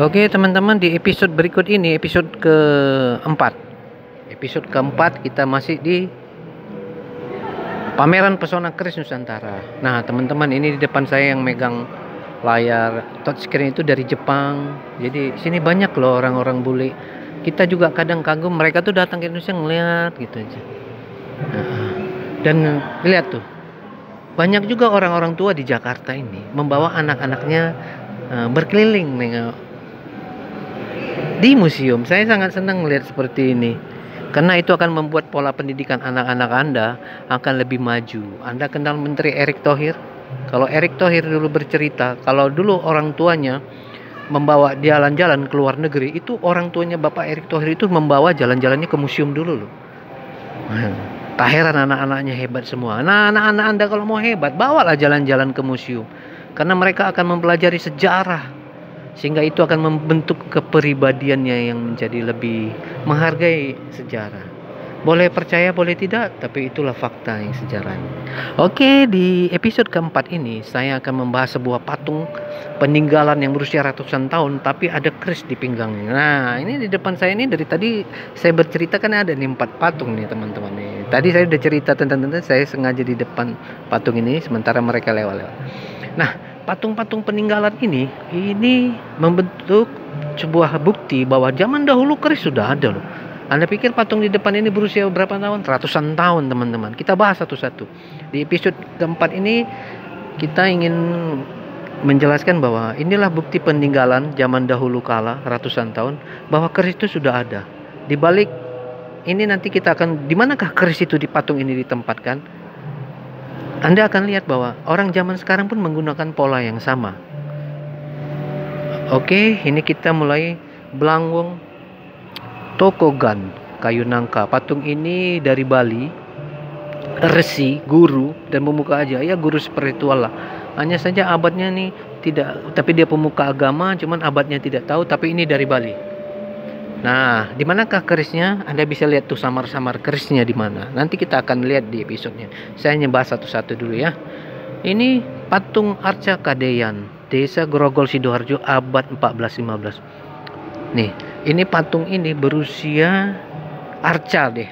Oke teman-teman, di episode berikut ini, episode keempat kita masih di pameran pesona keris Nusantara. Nah teman-teman, ini di depan saya yang megang layar touchscreen itu dari Jepang. Jadi sini banyak loh orang-orang bule. Kita juga kadang kagum, mereka tuh datang ke Indonesia ngeliat gitu aja. Dan lihat tuh, banyak juga orang-orang tua di Jakarta ini membawa anak-anaknya berkeliling nengok di museum. Saya sangat senang melihat seperti ini, karena itu akan membuat pola pendidikan anak-anak Anda akan lebih maju. Anda kenal Menteri Erick Thohir? Kalau Erick Thohir dulu bercerita, kalau dulu orang tuanya membawa jalan-jalan ke luar negeri, itu orang tuanya Bapak Erick Thohir itu membawa jalan-jalannya ke museum dulu loh. Tak heran anak-anaknya hebat semua. Nah, anak-anak Anda kalau mau hebat, bawalah jalan-jalan ke museum, karena mereka akan mempelajari sejarah, sehingga itu akan membentuk kepribadiannya yang menjadi lebih menghargai sejarah. Boleh percaya, boleh tidak, tapi itulah fakta yang sejarahnya. Oke, di episode keempat ini saya akan membahas sebuah patung peninggalan yang berusia ratusan tahun, tapi ada keris di pinggangnya. Nah, ini di depan saya ini, dari tadi saya bercerita kan ada nih 4 patung nih teman-teman nih. Tadi saya udah cerita tentang saya sengaja di depan patung ini sementara mereka lewat-lewat. Nah, patung-patung peninggalan ini membentuk sebuah bukti bahwa zaman dahulu keris sudah ada loh. Anda pikir patung di depan ini berusia berapa tahun? Ratusan tahun teman-teman. Kita bahas satu-satu. Di episode keempat ini kita ingin menjelaskan bahwa inilah bukti peninggalan zaman dahulu kala ratusan tahun, bahwa keris itu sudah ada. Di balik ini nanti kita akan, di manakah keris itu di patung ini ditempatkan? Anda akan lihat bahwa orang zaman sekarang pun menggunakan pola yang sama. Oke, ini kita mulai Blangwong Tokogan, kayu nangka. Patung ini dari Bali, resi, guru, dan pemuka aja. Ya, guru spiritual lah. Hanya saja abadnya nih tidak, tapi dia pemuka agama, cuman abadnya tidak tahu, tapi ini dari Bali. Nah, di manakah kerisnya? Anda bisa lihat tuh samar-samar kerisnya di mana. Nanti kita akan lihat di episodenya. Saya hanya bahas satu-satu dulu ya. Ini patung Arca Kadeyan, Desa Grogol Sidoarjo, abad 14-15. Nih, ini patung ini berusia Arca deh.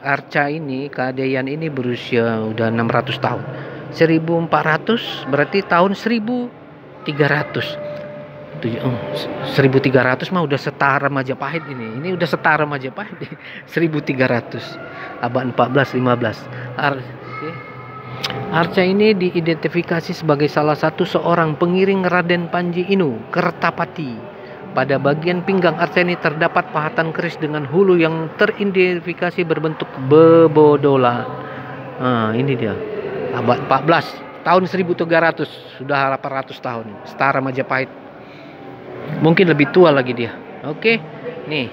Arca ini, Kadeyan ini berusia udah 600 tahun. 1400 berarti tahun 1300. 1300 mah udah setara Majapahit ini. Ini udah setara Majapahit. 1300. Abad 14-15. Arca ini diidentifikasi sebagai salah satu seorang pengiring Raden Panji Inu, Kertapati. Pada bagian pinggang Arca ini terdapat pahatan keris dengan hulu yang teridentifikasi berbentuk bebodola. Nah, ini dia. Abad 14, tahun 1300, sudah 800 tahun. Setara Majapahit. Mungkin lebih tua lagi dia. Oke. Nih,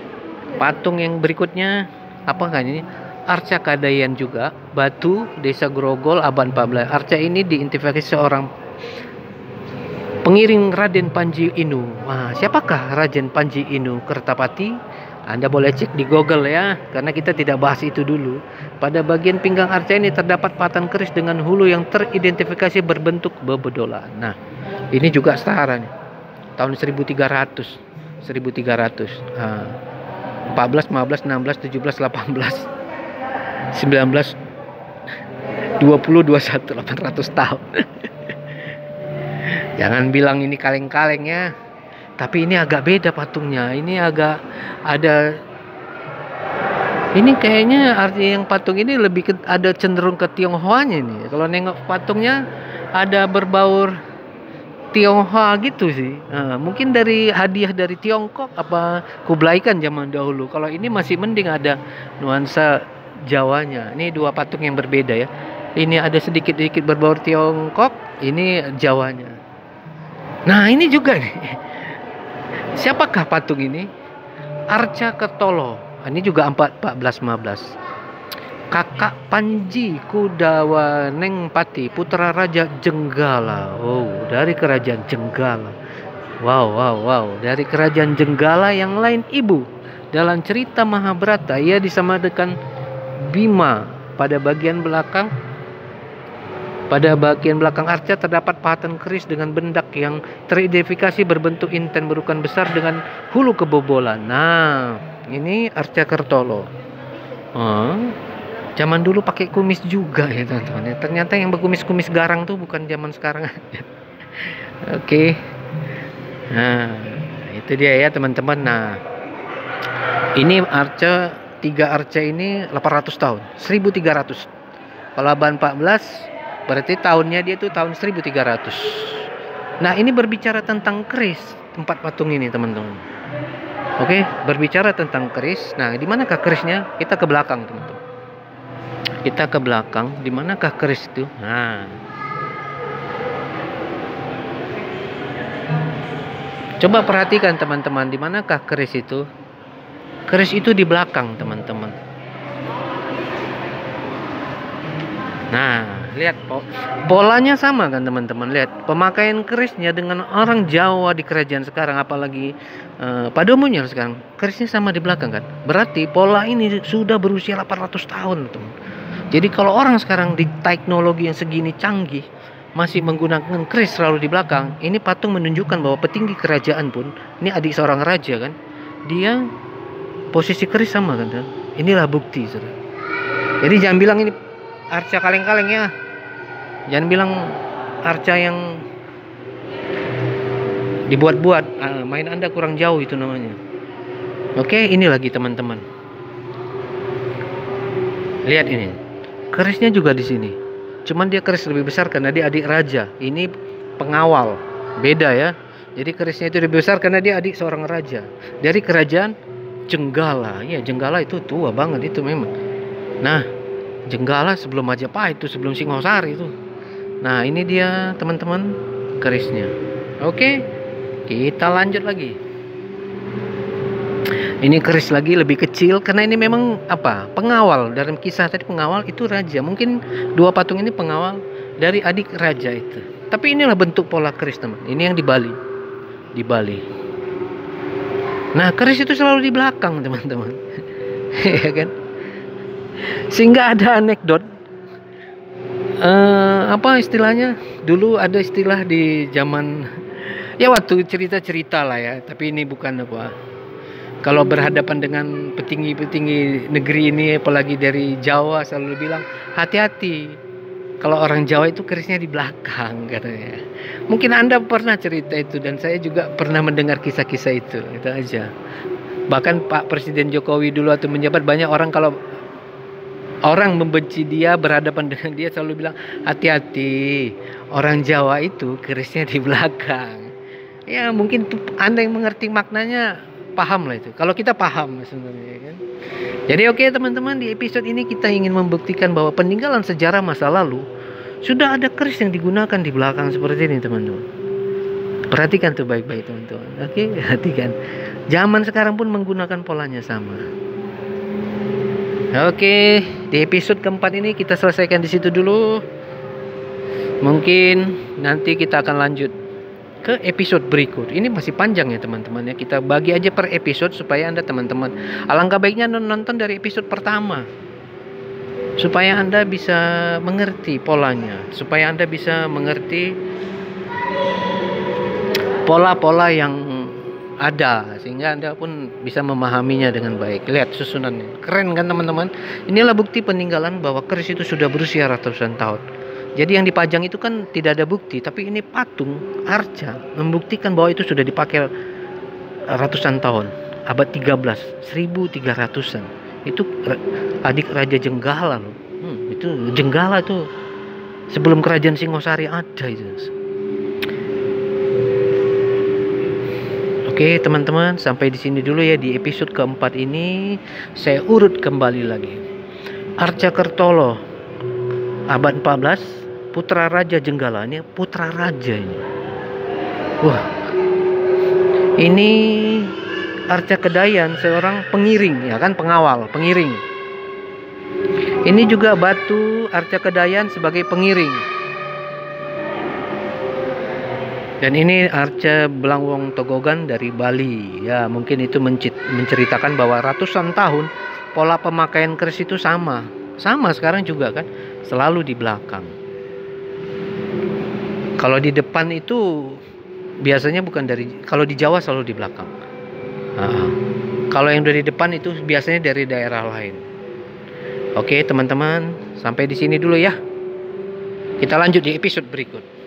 patung yang berikutnya apakah ini? Arca Kadeyan juga, batu, Desa Grogol, abad 14. Arca ini diidentifikasi seorang pengiring Raden Panji Inu. Wah, siapakah Raden Panji Inu Kertapati? Anda boleh cek di Google ya, karena kita tidak bahas itu dulu. Pada bagian pinggang Arca ini terdapat pahatan keris dengan hulu yang teridentifikasi berbentuk bebodola. Nah, ini juga setara nih. Tahun 1300. 14, 15, 16, 17, 18, 19, 20, 21, 800 tahun. Jangan bilang ini kaleng-kaleng ya. Tapi ini agak beda patungnya. Ini agak ada, ini kayaknya arti yang patung ini lebih ada cenderung ke Tionghoanya nih. Kalau nengok patungnya ada berbaur Tionghoa gitu sih. Nah, mungkin dari hadiah dari Tiongkok apa Kublai Khan zaman dahulu. Kalau ini masih mending ada nuansa Jawanya. Ini dua patung yang berbeda ya. Ini ada sedikit-sedikit berbaur Tiongkok, ini Jawanya. Nah, ini juga nih. Siapakah patung ini? Arca Ketolo. Ini juga 14-15. Kakak Panji Kudawaneng Pati, putra Raja Jenggala. Oh, dari kerajaan Jenggala. Wow. Dari kerajaan Jenggala yang lain ibu. Dalam cerita Mahabharata, ia disamakan Bima. Pada bagian belakang Pada bagian belakang arca terdapat pahatan keris dengan bendak yang teridentifikasi berbentuk inten berukuran besar dengan hulu kebobolan. Nah, ini arca Kertolo. Zaman dulu pakai kumis juga ya teman-teman. Ternyata yang berkumis-kumis garang tuh bukan zaman sekarang. Oke. Nah, itu dia ya teman-teman. Nah, ini arca, 3 arca ini 800 tahun, 1300. Kalau abad 14 berarti tahunnya dia tuh tahun 1300. Nah, ini berbicara tentang keris 4 patung ini teman-teman. Oke, berbicara tentang keris. Nah, di manakah kerisnya? Kita ke belakang teman-teman. Kita ke belakang. Di manakah keris itu? Nah, coba perhatikan teman-teman, di manakah keris itu? Keris itu di belakang teman-teman. Nah, lihat polanya sama kan teman-teman. Lihat pemakaian kerisnya dengan orang Jawa di kerajaan sekarang, apalagi pada umumnya sekarang kerisnya sama di belakang kan. Berarti pola ini sudah berusia 800 tahun teman. Jadi kalau orang sekarang di teknologi yang segini canggih masih menggunakan keris selalu di belakang, ini patung menunjukkan bahwa petinggi kerajaan pun, ini adik seorang raja kan, dia posisi keris sama kan. Inilah bukti saudara. Jadi jangan bilang ini arca kaleng-kaleng ya. Jangan bilang arca yang dibuat-buat. Main Anda kurang jauh itu namanya. Oke, ini lagi teman-teman. Lihat ini. Kerisnya juga di sini. Cuman dia keris lebih besar karena dia adik raja. Ini pengawal. Beda ya. Jadi kerisnya itu lebih besar karena dia adik seorang raja. Dari kerajaan Jenggala. Ya, Jenggala itu tua banget itu memang. Nah, Jenggala sebelum Majapahit itu, sebelum Singosari itu. Nah, ini dia teman-teman kerisnya. Oke, kita lanjut lagi. Ini keris lagi lebih kecil karena ini memang apa? Pengawal. Dalam kisah tadi pengawal itu raja. Mungkin 2 patung ini pengawal dari adik raja itu. Tapi inilah bentuk pola keris teman. Ini yang di Bali. Di Bali. Nah, keris itu selalu di belakang teman-teman. Ya kan? Sehingga ada anekdot apa istilahnya, dulu ada istilah di zaman ya waktu cerita-cerita lah ya, tapi ini bukan apa, kalau berhadapan dengan petinggi-petinggi negeri ini apalagi dari Jawa selalu bilang hati-hati kalau orang Jawa itu kerisnya di belakang katanya. Mungkin Anda pernah cerita itu dan saya juga pernah mendengar kisah-kisah itu aja. Bahkan Pak Presiden Jokowi dulu atau menjabat, banyak orang kalau orang membenci dia, berhadapan dengan dia selalu bilang hati-hati, orang Jawa itu kerisnya di belakang. Ya mungkin Anda yang mengerti maknanya paham lah itu. Kalau kita paham sebenarnya kan. Jadi oke teman-teman, di episode ini kita ingin membuktikan bahwa peninggalan sejarah masa lalu sudah ada keris yang digunakan di belakang seperti ini teman-teman. Perhatikan tuh baik-baik teman-teman. Oke, perhatikan. Zaman sekarang pun menggunakan polanya sama. Oke, di episode keempat ini kita selesaikan di situ dulu. Mungkin nanti kita akan lanjut ke episode berikut. Ini masih panjang ya teman-teman ya. Kita bagi aja per episode supaya Anda teman-teman, alangkah baiknya nonton dari episode pertama supaya Anda bisa mengerti polanya, supaya Anda bisa mengerti pola-pola yang ada, sehingga Anda pun bisa memahaminya dengan baik. Lihat susunannya, keren kan teman-teman. Inilah bukti peninggalan bahwa keris itu sudah berusia ratusan tahun. Jadi yang dipajang itu kan tidak ada bukti, tapi ini patung arca membuktikan bahwa itu sudah dipakai ratusan tahun. Abad 13, 1300-an. Itu adik Raja Jenggala loh. Itu Jenggala itu sebelum kerajaan Singosari ada itu. Oke teman-teman, sampai di sini dulu ya di episode keempat ini. Saya urut kembali lagi. Arca Kertolo abad 14, putra Raja Jenggala. Ini putra raja ini. Wah, ini Arca Kedayan, seorang pengiring ya kan, pengawal, pengiring. Ini juga batu Arca Kedayan sebagai pengiring. Dan ini arca Belangwong Togogan dari Bali. Ya, mungkin itu menceritakan bahwa ratusan tahun pola pemakaian keris itu sama. Sama sekarang juga kan, selalu di belakang. Kalau di depan itu biasanya bukan dari, kalau di Jawa selalu di belakang. Kalau yang dari depan itu biasanya dari daerah lain. Oke teman-teman, sampai di sini dulu ya. Kita lanjut di episode berikut.